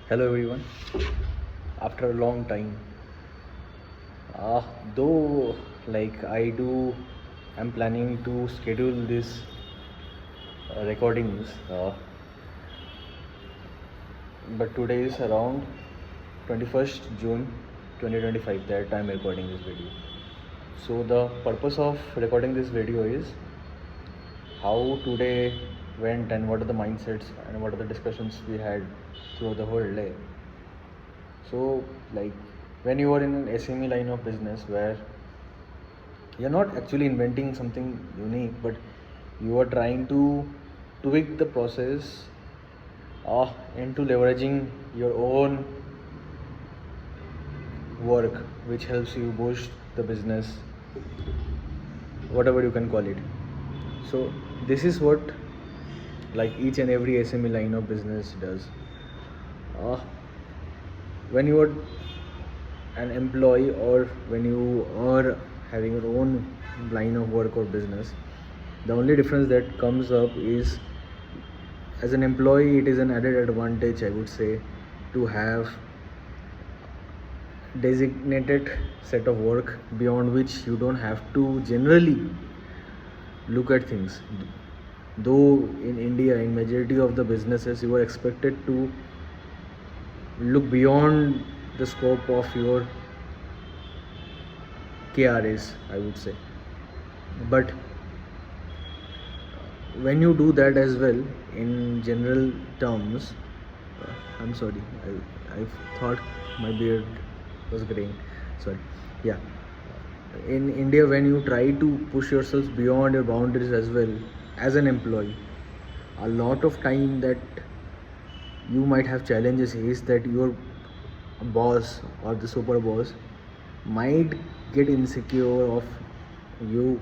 Hello everyone. After a long time, though I'm planning to schedule this recordings, but today is around 21st June 2025 that I'm recording this video. So the purpose of recording this video is how today went and what are the mindsets and what are the discussions we had throughout the whole day. So, like when you are in an SME line of business where you're not actually inventing something unique, but you are trying to tweak the process into leveraging your own work, which helps you boost the business, whatever you can call it. So, this is what like each and every SME line of business does. Uh, when you are an employee or when you are having your own line of work or business, the only difference that comes up is as an employee it is an added advantage, I would say, to have designated set of work beyond which you don't have to generally look at things. Though in India, in majority of the businesses, you are expected to look beyond the scope of your KRAs, I would say. But when you do that as well, in general terms, I'm sorry, I thought my beard was graying. Sorry. Yeah. In India, when you try to push yourself beyond your boundaries as well as an employee, a lot of time that you might have challenges is that your boss or the super boss might get insecure of you,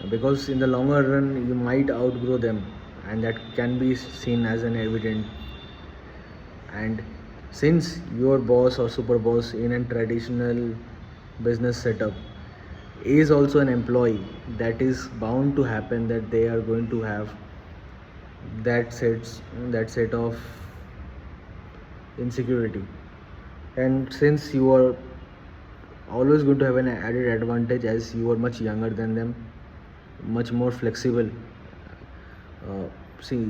because in the longer run you might outgrow them, and that can be seen as an evident. And since your boss or super boss in a traditional business setup is also an employee, that is bound to happen that they are going to have that set of insecurity. And since you are always going to have an added advantage as you are much younger than them, much more flexible, see,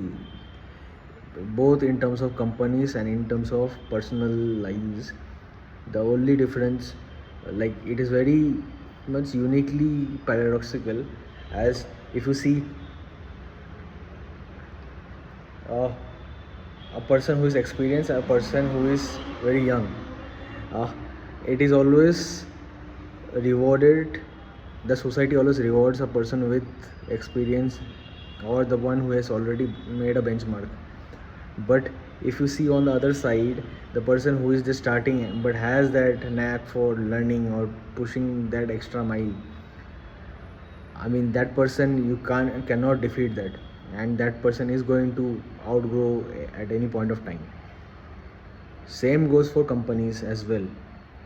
both in terms of companies and in terms of personal lives, the only difference, like it is very much uniquely paradoxical, as if you see uh, a person who is experienced, a person who is very young, uh, it is always rewarded, the society always rewards a person with experience or the one who has already made a benchmark. But if you see on the other side, the person who is just starting but has that knack for learning or pushing that extra mile, I mean that person you cannot defeat that, and that person is going to outgrow at any point of time. Same goes for companies as well.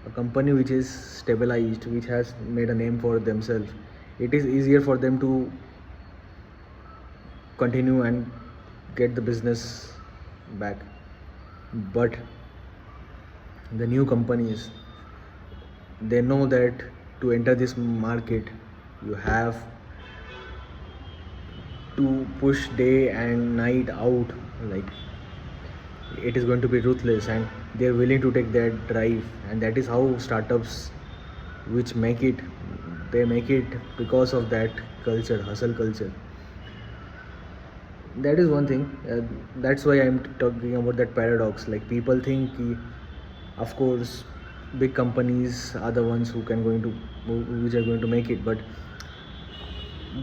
A company which is stabilized, which has made a name for themselves, it is easier for them to continue and get the business back. But the new companies, they know that to enter this market you have to push day and night out, like it is going to be ruthless, and they're willing to take that drive. And that is how startups which make it, they make it because of that culture, hustle culture. That is one thing. That's why I'm talking about that paradox. Like people think of course big companies are the ones who can going to which are going to make it, but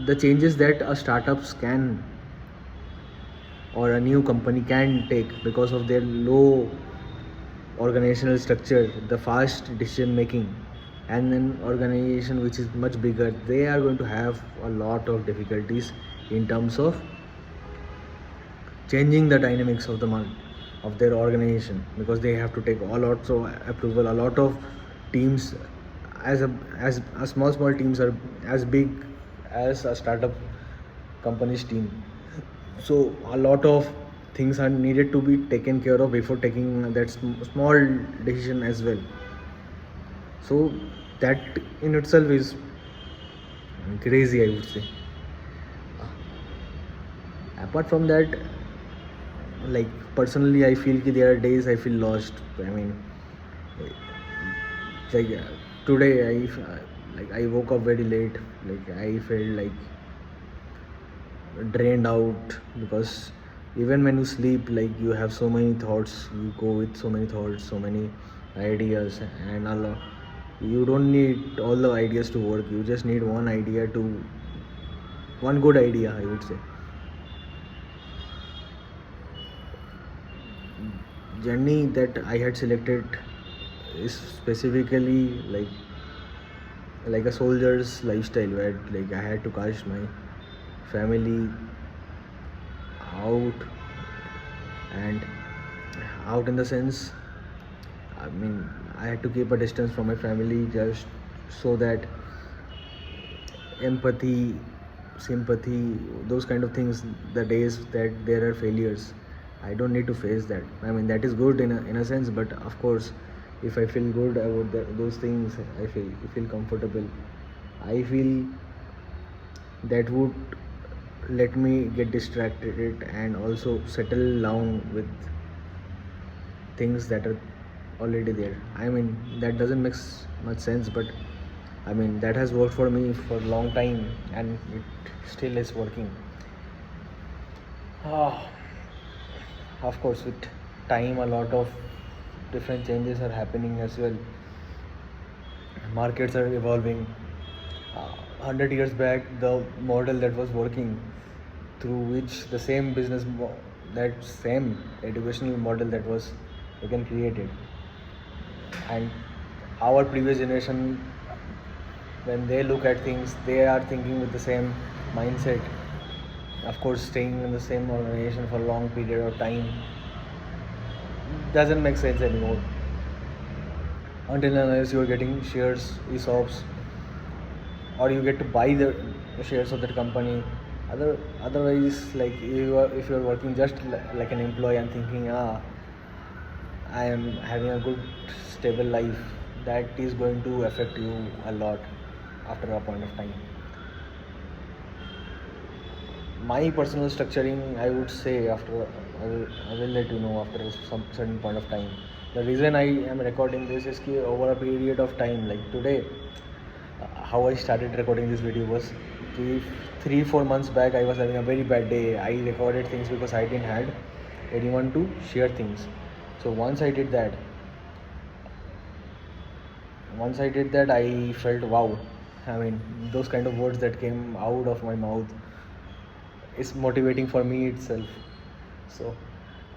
the changes that a startups can or a new company can take because of their low organizational structure, the fast decision making, and an organization which is much bigger, they are going to have a lot of difficulties in terms of changing the dynamics of the of their organization, because they have to take a lot of approval. A lot of teams, as a small teams are as big as a startup company's team. So a lot of things are needed to be taken care of before taking that small decision as well. So that in itself is crazy, I would say. Apart from that, like personally, I feel that there are days I feel lost. I mean, like today I woke up very late. Like I felt like drained out, because even when you sleep, like you have so many thoughts, you go with so many thoughts, so many ideas, and you don't need all the ideas to work. You just need one good idea, I would say. Journey that I had selected is specifically like a soldier's lifestyle, where like I had to cast my family out, and out in the sense, I mean, I had to keep a distance from my family, just so that empathy, sympathy, those kind of things, the days that there are failures, I don't need to face that. I mean, that is good in a sense, but of course, if I feel good about those things, I feel comfortable. I feel that would let me get distracted and also settle down with things that are already there. I mean, that doesn't make much sense, but I mean, that has worked for me for a long time, and it still is working. Ah, of course, with time, a lot of different changes are happening as well. Markets are evolving. 100 years back, the model that was working, through which the same that same educational model that was again created, and our previous generation, when they look at things, they are thinking with the same mindset. Of course, staying in the same organization for a long period of time doesn't make sense anymore, until and unless you are getting shares, ESOPs, or you get to buy the shares of that company. Otherwise, like if you are working just like an employee and thinking, I am having a good stable life, that is going to affect you a lot after a point of time. My personal structuring, I would say, I will let you know after some certain point of time. The reason I am recording this is that over a period of time, like today, how I started recording this video was 3-4 months back. I was having a very bad day. I recorded things because I didn't had anyone to share things. So once I did that, I felt wow. I mean, those kind of words that came out of my mouth is motivating for me itself. So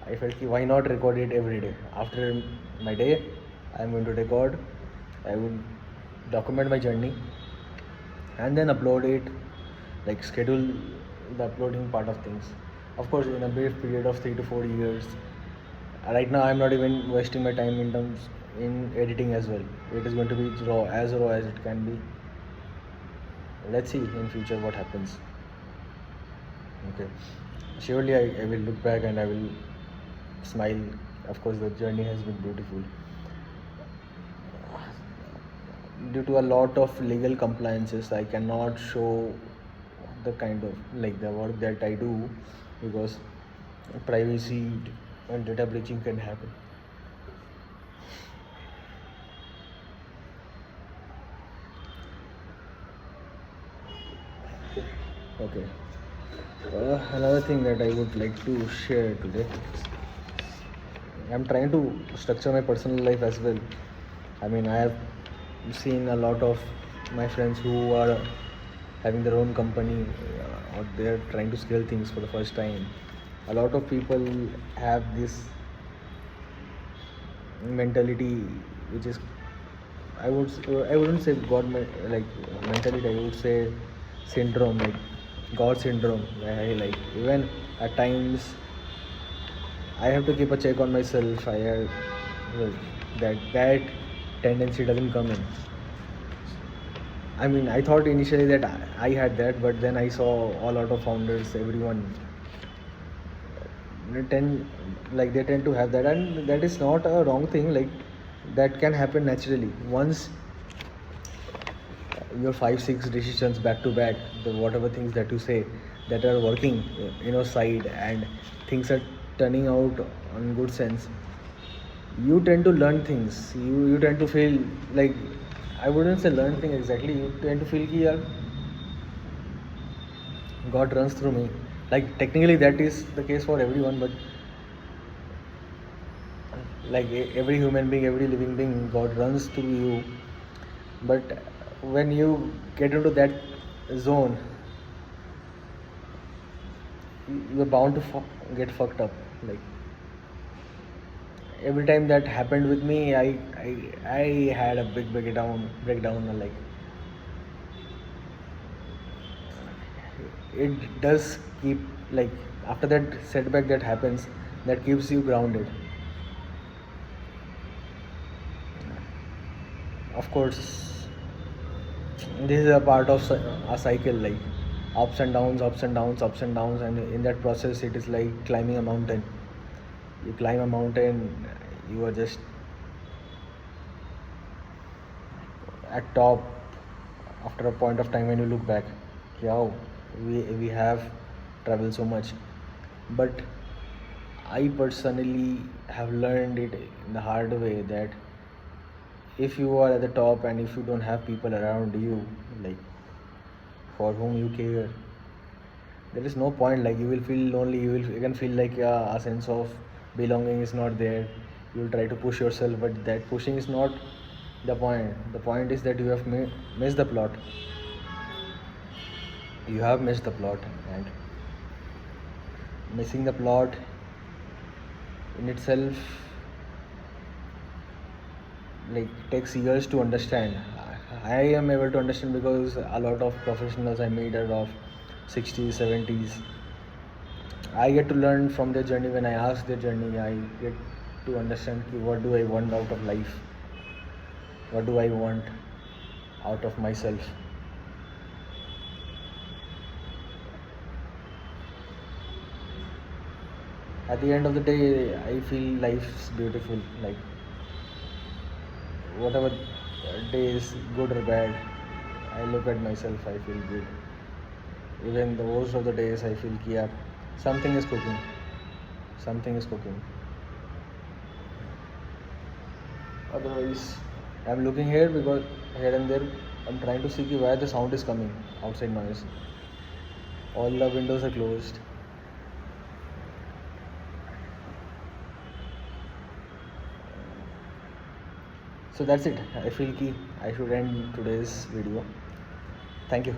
I felt why not record it every day. After my day, I'm going to record. I would document my journey and then upload it, like schedule the uploading part of things. Of course, in a brief period of 3 to 4 years. Right now, I'm not even wasting my time in editing as well. It is going to be raw as it can be. Let's see in future what happens. Okay, surely I will look back and I will smile. Of course, the journey has been beautiful. Due to a lot of legal compliances, I cannot show the kind of like the work that I do, because privacy and data breaching can happen. Okay. Another thing that I would like to share today, I'm trying to structure my personal life as well. I mean, I have seen a lot of my friends who are having their own company, or they're trying to scale things for the first time. A lot of people have this mentality, which is, I wouldn't say like mentality. I would say syndrome, like God syndrome. Where I like even at times I have to keep a check on myself. I have that tendency doesn't come in. I mean, I thought initially that I had that, but then I saw a lot of founders, everyone they tend to have that, and that is not a wrong thing. Like, that can happen naturally once your 5 6 decisions back to back, the whatever things that you say that are working in your side, and things are turning out on good sense. You tend to learn things. You tend to feel like, I wouldn't say learn thing exactly. You tend to feel कि यार God runs through me. Like, technically that is the case for everyone, but like every human being, every living being, God runs through you. But when you get into that zone, you're bound to get fucked up. Like, every time that happened with me, I had a big breakdown. Like, it does keep, like, after that setback that happens, that keeps you grounded. Of course, this is a part of a cycle, like ups and downs, ups and downs, ups and downs, and in that process it is like climbing a mountain. You climb a mountain, you are just at top. After a point of time, when you look back, wow, we have traveled so much. But I personally have learned it in the hard way that if you are at the top and if you don't have people around you, like, for whom you care, there is no point. Like, you will feel lonely. You can feel like, a sense of belonging is not there. You will try to push yourself, but that pushing is not the point. The point is that you have missed the plot. You have missed the plot, and missing the plot in itself, like, takes years to understand. I am able to understand because a lot of professionals I meet are of 60s, 70s. I get to learn from their journey. When I ask their journey, I get to understand what do I want out of life, what do I want out of myself. At the end of the day, I feel life's beautiful. Like, whatever day is good or bad, I look at myself, I feel good. Even the worst of the days, I feel कि यार something is cooking, something is cooking. Otherwise, I'm looking here because here and there, I'm trying to see where the sound is coming, outside noise. All the windows are closed. So that's it. I feel कि I should end today's video. Thank you.